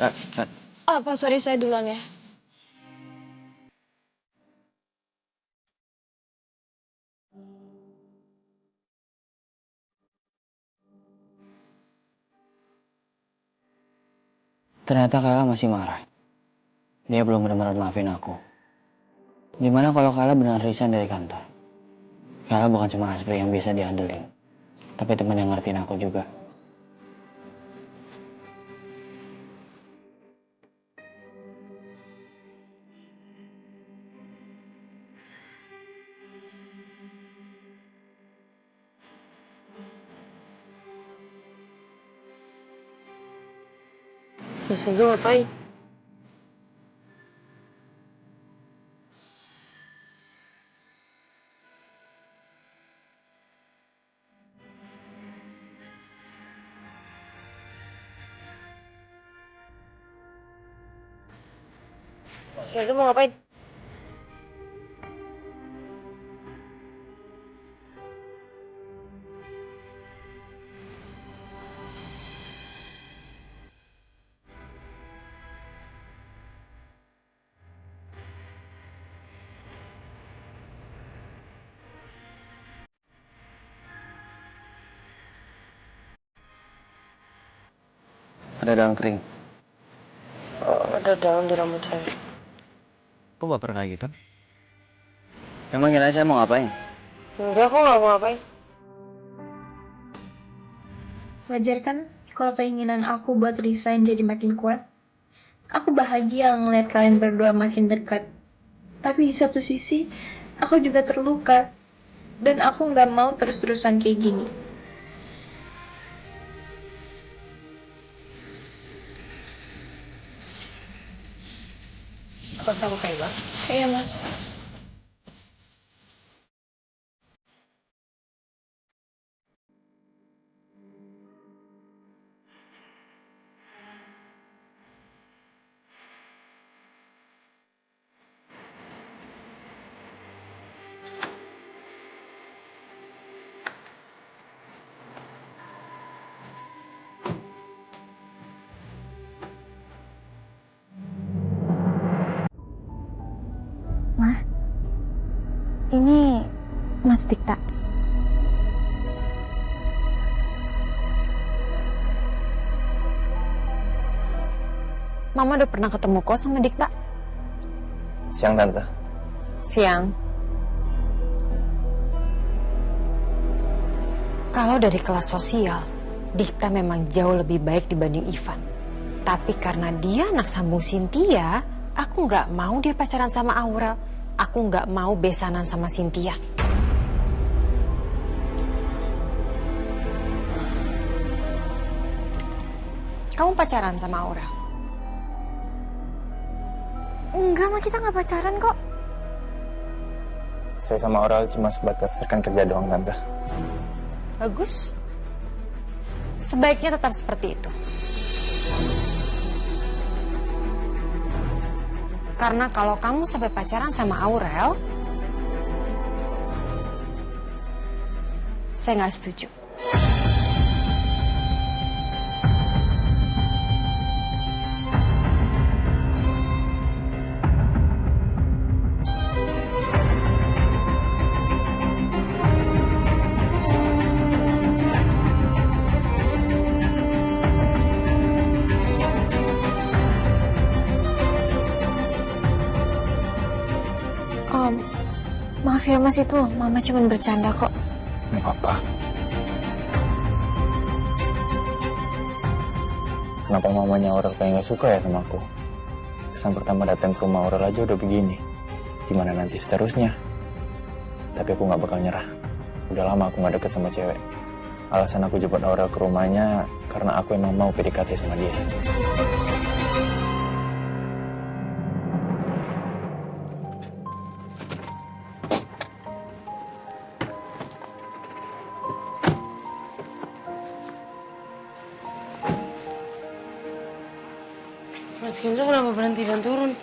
Kak, Apa, sorry saya duluan ya. ternyata Kala masih marah. Dia belum benar-benar maafin aku. Gimana kalau Kala benar resign dari kantor? Kala bukan cuma aspek yang bisa diandelin, tapi teman yang ngertiin aku juga. Mas Kenzo ngapain? Mas Kenzo mau ngapain? Ada daun kering. Oh, ada daun di rambut saya. Kok baper kayak gitu? Emang kira saya mau ngapain? Enggak, kok nggak mau ngapain. Wajar kan kalau keinginan aku buat resign jadi makin kuat? Aku bahagia ngeliat kalian berdua makin dekat. Tapi di satu sisi, aku juga terluka. Dan aku nggak mau terus-terusan kayak gini. Apa kamu kayak Iya, Mas. Mah, ini Mas Dikta. Mama udah pernah ketemu kok sama Dikta. Siang, Tante. Siang. Kalau dari kelas sosial, Dikta memang jauh lebih baik dibanding Ivan. Tapi karena dia anak sambung Cynthia, aku nggak mau dia pacaran sama Aurel. Aku nggak mau besanan sama Cynthia. Kamu pacaran sama Aurel? Enggak, mah kita nggak pacaran kok. Saya sama Oral cuma sebatas rekan kerja doang, Tante. Bagus. Sebaiknya tetap seperti itu. Karena kalau kamu sampai pacaran sama Aurel, saya nggak setuju. Maaf ya Mas, itu Mama cuma bercanda kok. Nggak apa-apa. Kenapa mamanya Oral kayak nggak suka ya sama aku? Kesan pertama datang ke rumah Oral aja udah begini. Gimana nanti seterusnya? Tapi aku nggak bakal nyerah. Udah lama aku nggak deket sama cewek. Alasan aku jemput Oral ke rumahnya karena aku emang mau PDKT sama dia. Mas Kenzo kenapa berhenti dan turun?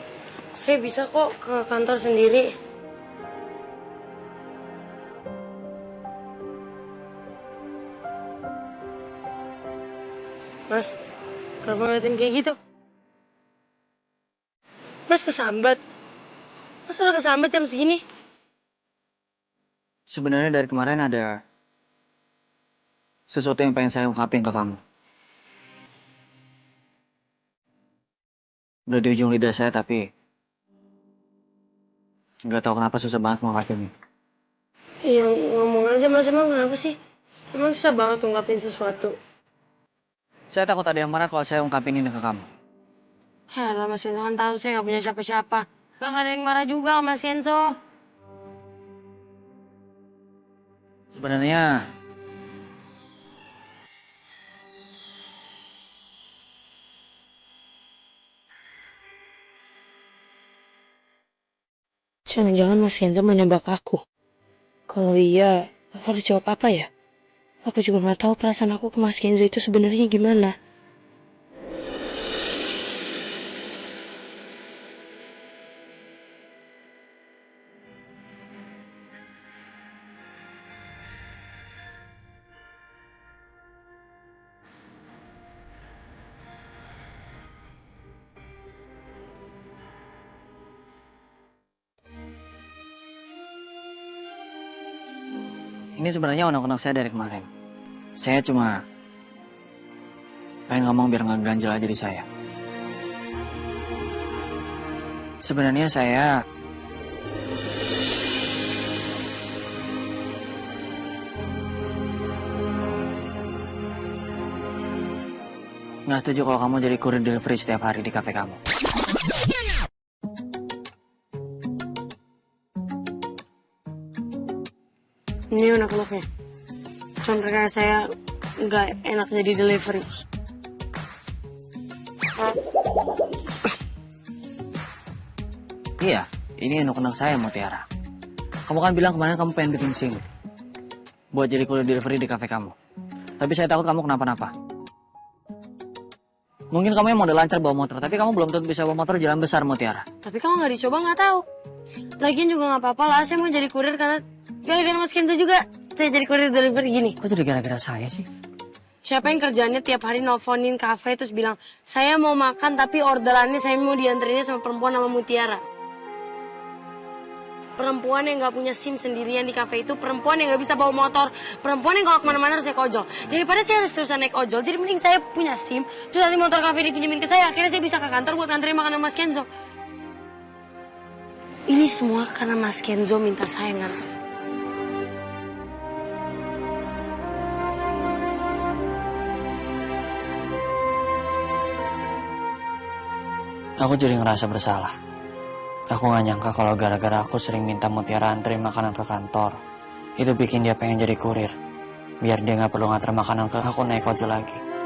Saya bisa kok ke kantor sendiri. Mas, kenapa ngeliatin kayak gitu? Mas kesambat. Mas udah kesambat jam segini? Sebenarnya dari kemarin ada sesuatu yang pengen saya ungkapin ke kamu. Udah di ujung lidah saya tapi nggak tahu kenapa susah banget mengungkapinnya. Iya, ngomong aja Mas, emang kenapa sih? Emang susah banget ungkapin sesuatu. Saya takut ada yang marah kalau saya ungkapin ini ke kamu. Halah, Mas Kenzo kan tahu saya nggak punya siapa-siapa. Gak ada yang marah juga Mas Kenzo. Sebenarnya Jangan-jangan Mas Kenzo mau nembak aku. Kalau iya, aku harus jawab apa ya? Aku juga nggak tahu perasaan aku ke Mas Kenzo itu sebenarnya gimana. ini sebenarnya unek-unek saya dari kemarin. Saya cuma pengen ngomong biar nggak ganjel aja di saya. Sebenarnya saya nggak setuju kalau kamu jadi kurir delivery setiap hari di kafe kamu. Ini unek-uneknya. Cuma karena saya nggak enak jadi delivery. Iya, ini unek-unek saya Mutiara. Kamu kan bilang kemarin kamu pengen bikin SIM buat jadi kurir delivery di kafe kamu. Tapi saya takut kamu kenapa-napa. Mungkin kamu yang model lancar bawa motor, tapi kamu belum tentu bisa bawa motor jalan besar Mutiara. Tapi kalau nggak dicoba nggak tahu. Lagian juga nggak apa-apa lah. Saya mau jadi kurir karena gara-gara Mas Kenzo juga. Saya jadi kurir delivery gini. Kok jadi gara-gara saya sih? Siapa yang kerjanya tiap hari nelfonin kafe terus bilang, saya mau makan tapi orderannya saya mau dianterinnya sama perempuan nama Mutiara. Perempuan yang nggak punya SIM sendirian di kafe itu, perempuan yang nggak bisa bawa motor, perempuan yang kalau kemana-mana harus naik ojol. Daripada saya harus terusan naik ojol, jadi mending saya punya SIM, terus nanti motor kafe dipinjemin ke saya, akhirnya saya bisa ke kantor buat nganterin makanan Mas Kenzo. Ini semua karena Mas Kenzo minta saya nganter. Aku jadi ngerasa bersalah. Aku gak nyangka kalau gara-gara aku sering minta Mutiara anterin makanan ke kantor. Itu bikin dia pengen jadi kurir. Biar dia gak perlu nganter makanan ke aku naik ojol lagi.